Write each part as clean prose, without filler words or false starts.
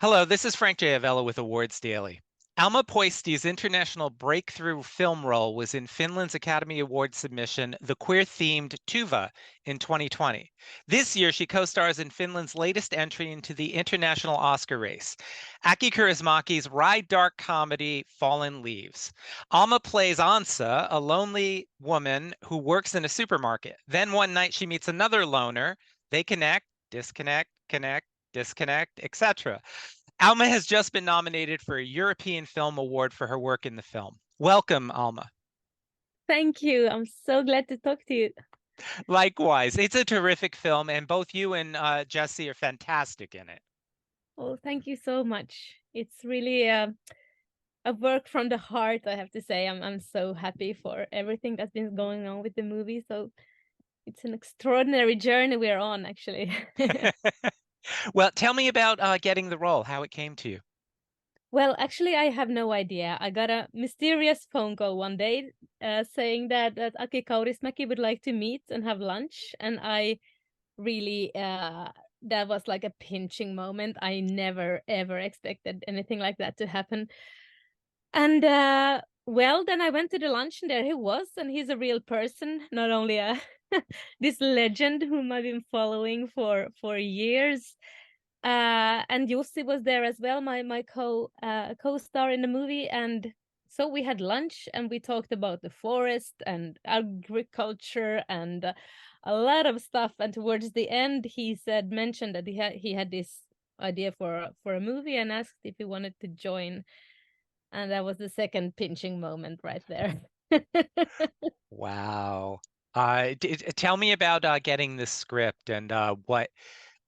Hello, this is Frank J. Avella with Awards Daily. Alma Pöysti's international breakthrough film role was in Finland's Academy Award submission, the queer-themed Tuva, in 2020. This year, she co-stars in Finland's latest entry into the international Oscar race, Aki Kaurismäki's wry dark comedy Fallen Leaves. Alma plays Ansa, a lonely woman who works in a supermarket. Then one night she meets another loner. They connect, disconnect, connect, disconnect, etc. Alma has just been nominated for a European Film Award for her work in the film. Welcome, Alma. Thank you. I'm so glad to talk to you. Likewise, it's a terrific film, and both you and Jesse are fantastic in it. Oh, thank you so much. It's really a work from the heart, I have to say. I'm so happy for everything that's been going on with the movie. So it's an extraordinary journey we're on, actually. Well, tell me about getting the role, how it came to you. Well, actually, I have no idea. I got a mysterious phone call one day saying that Aki Kaurismäki would like to meet and have lunch. And I really that was like a pinching moment. I never ever expected anything like that to happen. And well, then I went to the lunch and there he was, and he's a real person, not only a this legend whom I've been following for years. And Jussi was there as well, my co-star in the movie, and so we had lunch and we talked about the forest and agriculture and a lot of stuff. And towards the end, he mentioned that he had this idea for a movie and asked if he wanted to join, and that was the second pinching moment right there. Wow. Tell me about getting the script and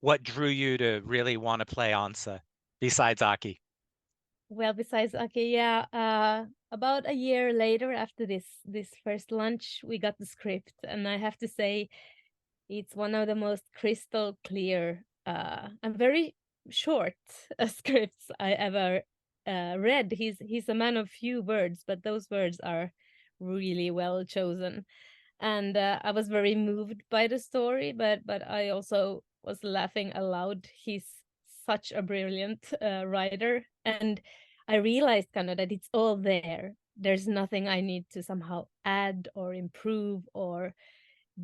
what drew you to really want to play Ansa besides Aki. Well, besides, okay, yeah, about a year later after this first lunch, we got the script, and I have to say, it's one of the most crystal clear and very short scripts I ever read. He's a man of few words, but those words are really well chosen, and I was very moved by the story, but I also was laughing aloud. He's such a brilliant writer, and I realized kind of that it's all there. There's nothing I need to somehow add or improve or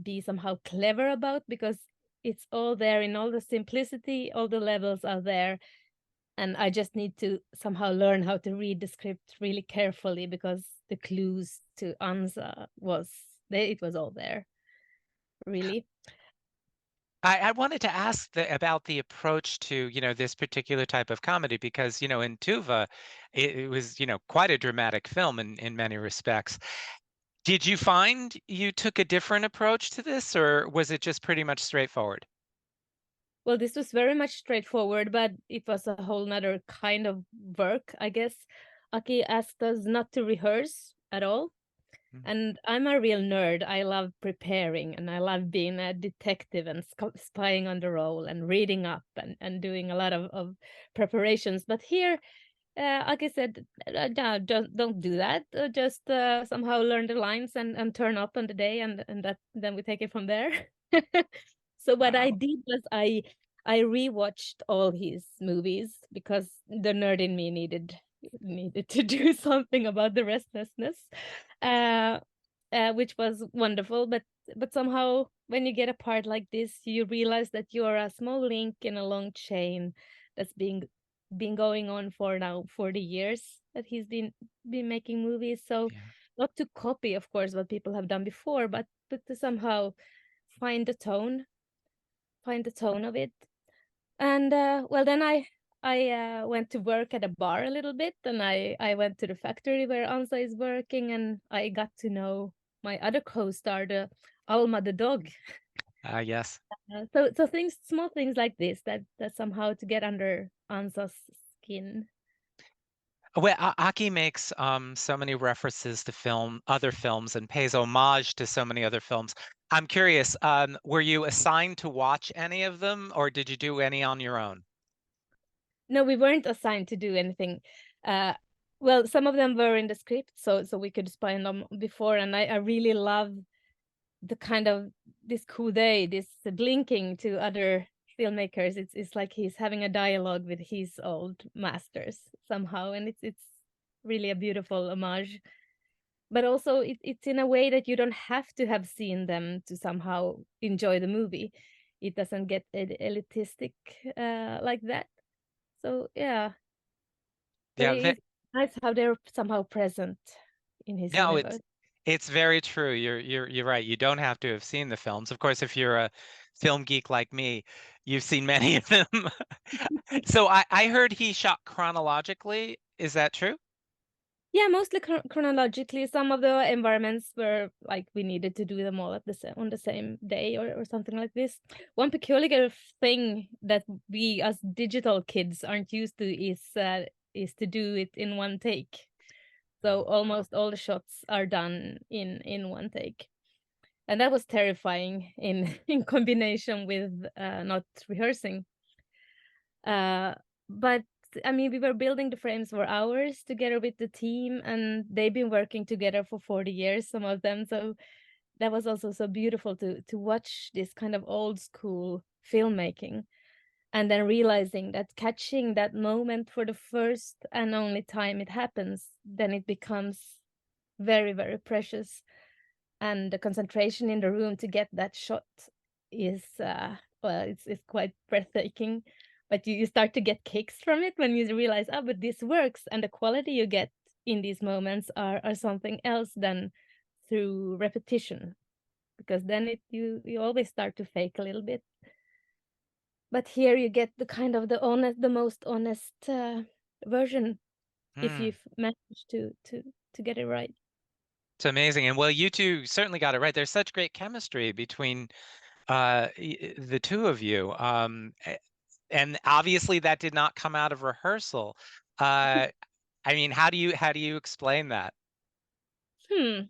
be somehow clever about, because it's all there in all the simplicity. All the levels are there, and I just need to somehow learn how to read the script really carefully, because the clues to Ansa was there. It was all there, really. I wanted to ask about the approach to, this particular type of comedy because, in Tuva, it was, quite a dramatic film in many respects. Did you find you took a different approach to this, or was it just pretty much straightforward? Well, this was very much straightforward, but it was a whole nother kind of work, I guess. Aki asked us not to rehearse at all. Mm. And I'm a real nerd. I love preparing, and I love being a detective and spying on the role and reading up and doing a lot of preparations. But here, like I said, no, don't do that. Just somehow learn the lines and turn up on the day, and then we take it from there. So what I Wow. did was I rewatched all his movies, because the nerd in me needed to do something about the restlessness, uh, which was wonderful. But somehow, when you get a part like this, you realize that you are a small link in a long chain that's been going on for now 40 years that he's been making movies. So Yeah. not to copy, of course, what people have done before, but to somehow find the tone, find the tone of it. And well, then I went to work at a bar a little bit, and I went to the factory where Ansa is working, and I got to know my other co-star, the Alma the dog. Yes. So small things like this, that somehow to get under Ansa's skin. Well, Aki makes so many references to other films, and pays homage to so many other films. I'm curious, were you assigned to watch any of them, or did you do any on your own? No, we weren't assigned to do anything. Uh, well, some of them were in the script, so we could spy on them before, and I really love the kind of this coup day, this blinking to other filmmakers, it's like he's having a dialogue with his old masters somehow, and it's really a beautiful homage. But also it's in a way that you don't have to have seen them to somehow enjoy the movie. It doesn't get elitistic like that. So yeah, but Yeah, it's nice how they're somehow present in his no, universe. it's very true. You're right. You don't have to have seen the films. Of course, if you're a film geek like me, you've seen many of them. So I heard he shot chronologically. Is that true? Yeah, mostly chronologically. Some of the environments were like we needed to do them all at the on the same day or something like this. One peculiar thing that we as digital kids aren't used to is to do it in one take. So almost all the shots are done in one take, and that was terrifying in in combination with not rehearsing. Uh, but I mean, we were building the frames for hours together with the team, and they've been working together for 40 years, some of them. So that was also so beautiful to watch this kind of old school filmmaking, and then realizing that catching that moment for the first and only time it happens, then it becomes very, very precious. And the concentration in the room to get that shot is well, it's quite breathtaking. But you start to get kicks from it when you realize, oh, but this works, and the quality you get in these moments are something else than through repetition, because then you always start to fake a little bit. But here you get the kind of the most honest version if Hmm. you've managed to get it right. It's amazing. And well, you two certainly got it right. There's such great chemistry between the two of you. And obviously that did not come out of rehearsal. Uh, I mean, how do you explain that? Hmm.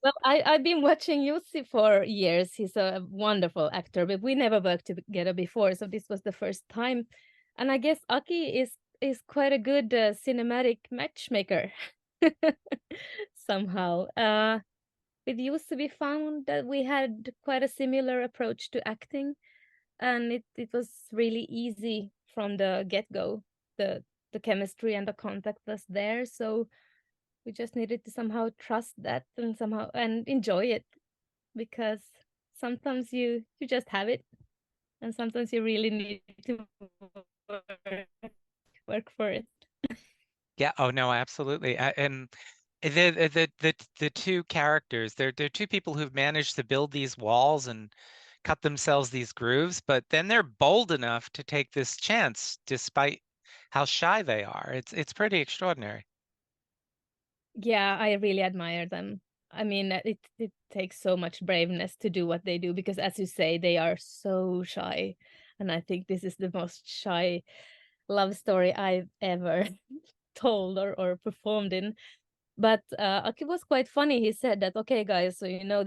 Well, I've been watching Jussi for years. He's a wonderful actor, but we never worked together before, so this was the first time. And I guess Aki is quite a good cinematic matchmaker somehow. With Jussi, we found that we had quite a similar approach to acting, and it was really easy from the get-go. The chemistry and the contact was there, so we just needed to somehow trust that and somehow and enjoy it, because sometimes you just have it, and sometimes you really need to work, work for it. Yeah, oh no, absolutely. And the two characters, they're two people who've managed to build these walls and cut themselves these grooves, but then they're bold enough to take this chance despite how shy they are. It's pretty extraordinary. Yeah, I really admire them. I mean, it takes so much braveness to do what they do, because as you say, they are so shy, and I think this is the most shy love story I've ever told or performed in. But Aki was quite funny. He said that, okay, guys, so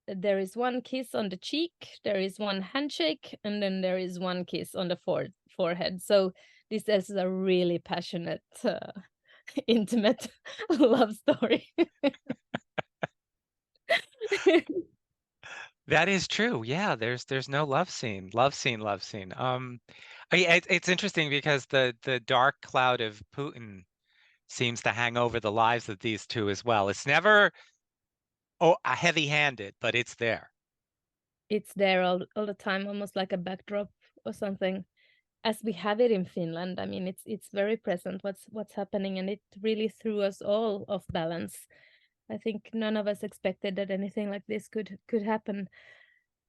there is one kiss on the cheek, there is one handshake, and then there is one kiss on the forehead. So this is a really passionate, intimate love story. That is true. Yeah, there's no love scene. Love scene, love scene. It's interesting because the dark cloud of Putin seems to hang over the lives of these two as well. It's never heavy-handed, but it's there. It's there all the time, almost like a backdrop or something. As we have it in Finland, I mean, it's very present what's happening, and it really threw us all off balance. I think none of us expected that anything like this could happen.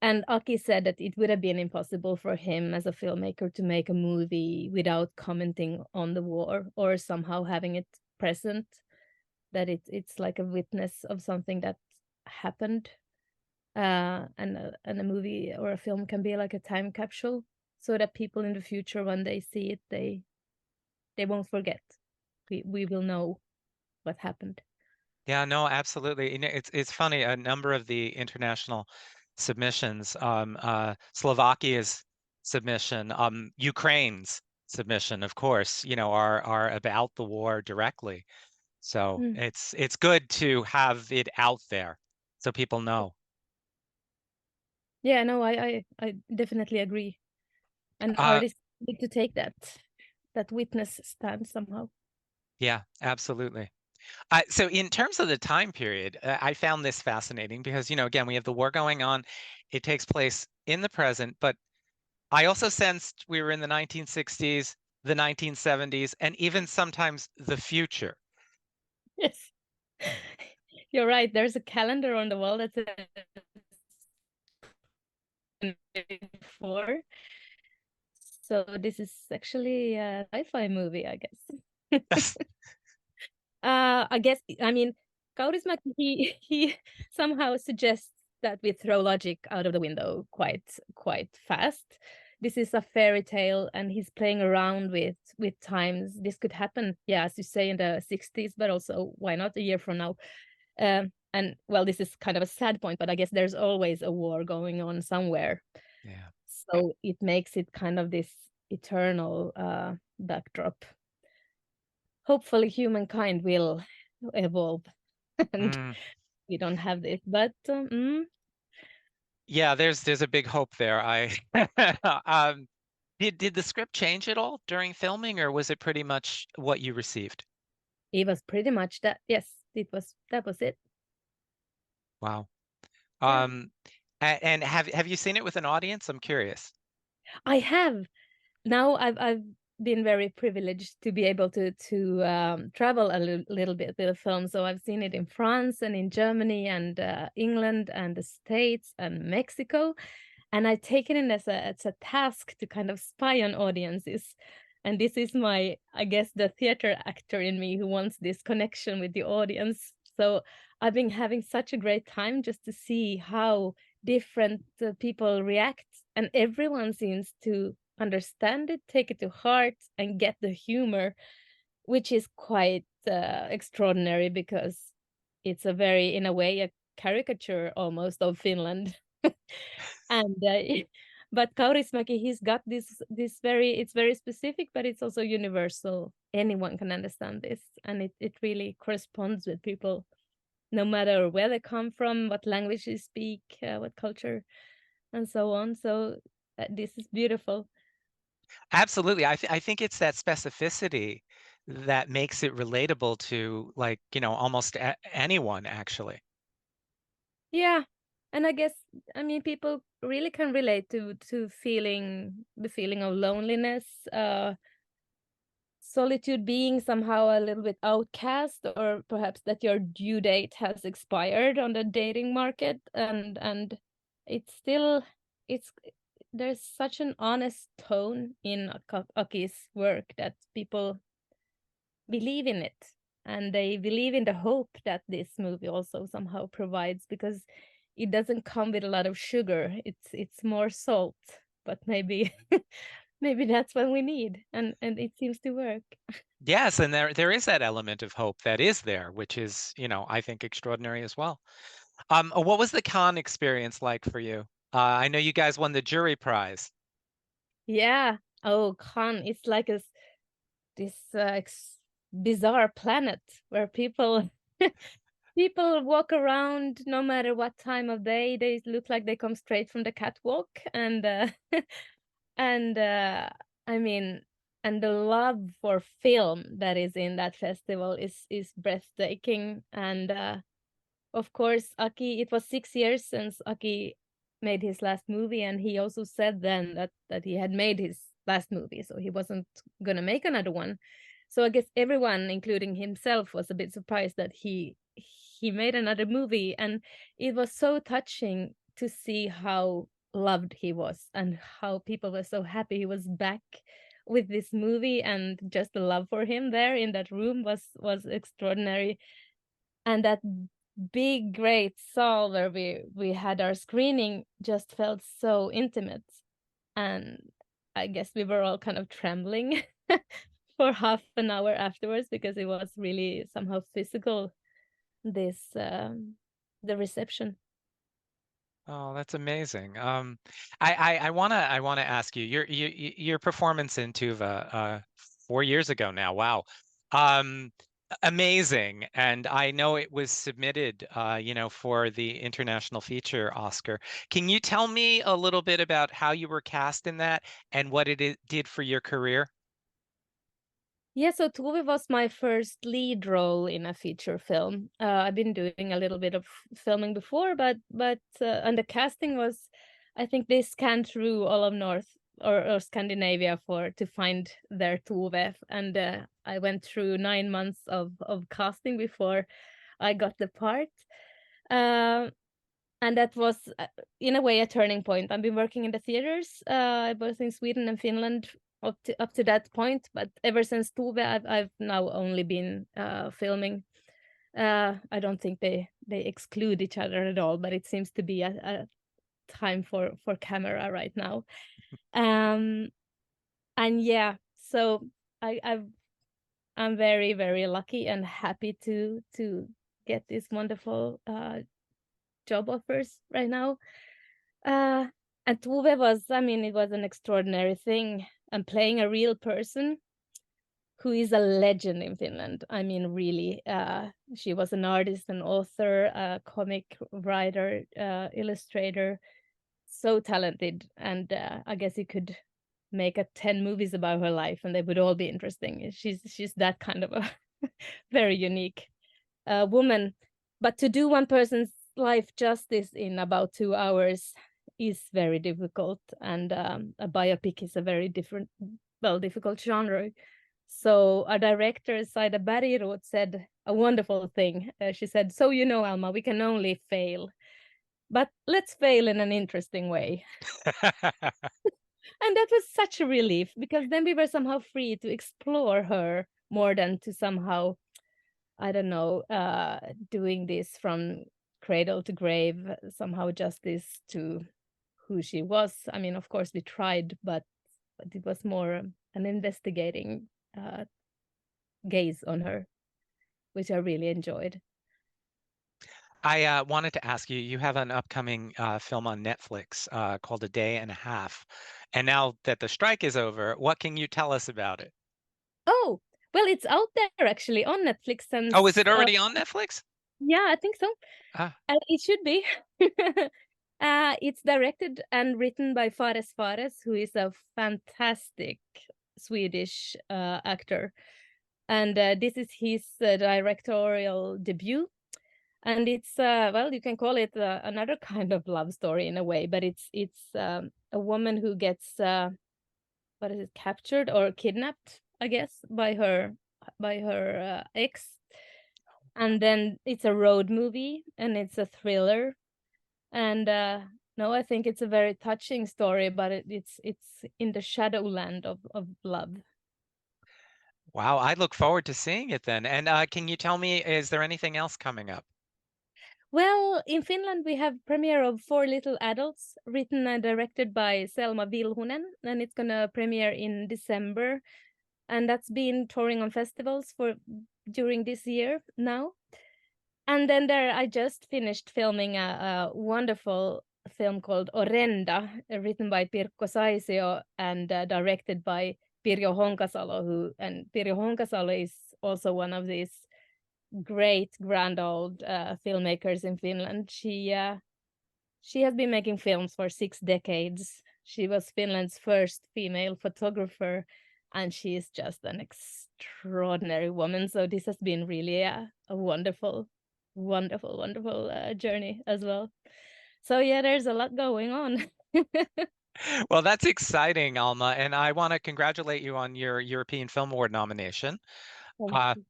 And Aki said that it would have been impossible for him as a filmmaker to make a movie without commenting on the war or somehow having it present, that it's like a witness of something that happened. And a movie or a film can be like a time capsule, so that people in the future, when they see it, they won't forget. We will know what happened. Yeah, no, absolutely. You know, it's funny. A number of the international submissions, Slovakia's submission, Ukraine's submission, of course, you know, are about the war directly. So Mm. it's good to have it out there so people know. Yeah, no, I definitely agree. And Uh, artists need to take that witness stand somehow. yeah, absolutely. So in terms of the time period, I found this fascinating because, again, we have the war going on. It takes place in the present, but I also sensed we were in the 1960s, the 1970s, and even sometimes the future. Yes. You're right. There's a calendar on the wall that says 4. So this is actually a sci-fi movie, I guess. I guess I mean Kaurismäki he somehow suggests that we throw logic out of the window quite fast. This is a fairy tale, and he's playing around with times. This could happen, yeah, as you say, in the 60s, but also why not a year from now? And well, this is kind of a sad point, but I guess there's always a war going on somewhere. Yeah. So it makes it kind of this eternal backdrop. Hopefully humankind will evolve and Mm. we don't have this, but Yeah, there's a big hope there. I did the script change at all during filming, or was it pretty much what you received? it was pretty much that. Yes, that was it. Wow. Yeah, Um, and have you seen it with an audience? I'm curious. I have. Now I've been very privileged to be able to travel a little bit with the film. So I've seen it in France and in Germany and England and the States and Mexico, and I've taken it as a task to kind of spy on audiences. And this is my, I guess, the theater actor in me who wants this connection with the audience. So I've been having such a great time just to see how different people react, and everyone seems to understand it, take it to heart, and get the humor, which is quite extraordinary because it's a very, in a way, a caricature almost of Finland. And but Kaurismäki, he's got this very, it's very specific, but it's also universal. Anyone can understand this, and it really corresponds with people, no matter where they come from, what language they speak, what culture, and so on. So this is beautiful. Absolutely. I think it's that specificity that makes it relatable to, like, almost anyone actually. Yeah. And I guess, I mean, people really can relate to the feeling of loneliness, solitude, being somehow a little bit outcast, or perhaps that your due date has expired on the dating market, and it's still, it's there's such an honest tone in Aki's work that people believe in it, and they believe in the hope that this movie also somehow provides, because it doesn't come with a lot of sugar. It's more salt, but maybe maybe that's what we need, and it seems to work. Yes, and there is that element of hope that is there, which is, I think extraordinary as well. What was the con experience like for you? I know you guys won the jury prize. Yeah. Oh, Khan, it's like this bizarre planet where people people walk around no matter what time of day. They look like they come straight from the catwalk, and and I mean, and the love for film that is in that festival is breathtaking. And of course, Aki, it was 6 years since Aki made his last movie, and he also said then that he had made his last movie, so he wasn't gonna make another one. So I guess everyone, including himself, was a bit surprised that he made another movie, and it was so touching to see how loved he was and how people were so happy he was back with this movie, and just the love for him there in that room was extraordinary. And that big great saal where we had our screening just felt so intimate, and I guess we were all kind of trembling for half an hour afterwards, because it was really somehow physical, this the reception. Oh, that's amazing. I wanna ask you your performance in Tuva 4 years ago now. Wow. Um, Amazing. And I know it was submitted, for the International Feature Oscar. Can you tell me a little bit about how you were cast in that and what did for your career? Yeah, so Tove was my first lead role in a feature film. I've been doing a little bit of filming before, but and the casting was, I think they scanned through all of North or Scandinavia for to find their Tove, and I went through 9 months of casting before I got the part. Um, and that was in a way a turning point. I've been working in the theaters both in Sweden and Finland up to that point, but ever since Tove, I've now only been filming. I don't think they exclude each other at all, but it seems to be a time for camera right now. And yeah, so I've I'm very, very lucky and happy to get these wonderful job offers right now. Uh, and Tove was, I mean, it was an extraordinary thing. And playing a real person who is a legend in Finland. I mean, really, she was an artist, an author, a comic writer, illustrator, so talented. And I guess you could make 10 movies about her life and they would all be interesting. She's that kind of a very unique woman. But to do one person's life justice in about 2 hours is very difficult, and a biopic is a very difficult genre. So our director, Saida Bergroth, said a wonderful thing. She said, "So Alma, we can only fail, but let's fail in an interesting way." And that was such a relief because then we were somehow free to explore her more than to somehow, I don't know, doing this from cradle to grave, somehow justice to who she was. I mean, of course, we tried, but it was more an investigating gaze on her, which I really enjoyed. I wanted to ask you, you have an upcoming film on Netflix called A Day and a Half. And now that the strike is over, what can you tell us about it? Oh, well, it's out there actually on Netflix Oh, is since, it already on Netflix? yeah, I think so. Ah, It should be. It's directed and written by Fares Fares, who is a fantastic Swedish actor. And this is his directorial debut. And it's, well, you can call it another kind of love story in a way, but it's a woman who gets, what is it, captured or kidnapped, I guess, by her ex. And then it's a road movie and it's a thriller. And no, I think it's a very touching story, but it's in the shadowland of love. wow, I look forward to seeing it then. And can you tell me, is there anything else coming up? Well, in Finland we have premiere of Four Little Adults, written and directed by Selma Vilhunen, and it's gonna premiere in December. And that's been touring on festivals for during this year now. And then there, I just finished filming a wonderful film called Orenda, written by Pirkko Saisio and directed by Pirjo Honkasalo, and Pirjo Honkasalo is also one of these great grand old filmmakers in Finland. She has been making films for 6 decades. She was Finland's first female photographer, and she is just an extraordinary woman. So this has been really a wonderful, wonderful, wonderful journey as well. So yeah, there's a lot going on. Well, that's exciting, Alma, and I want to congratulate you on your European Film Award nomination. Thank Uh, you.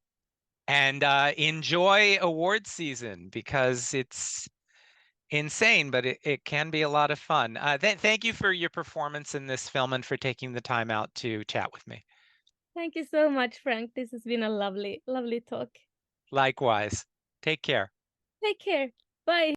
and enjoy award season because it's insane, but it can be a lot of fun. Thank you for your performance in this film and for taking the time out to chat with me. Thank you so much, Frank. This has been a lovely, lovely talk. Likewise. Take care. Take care. Bye.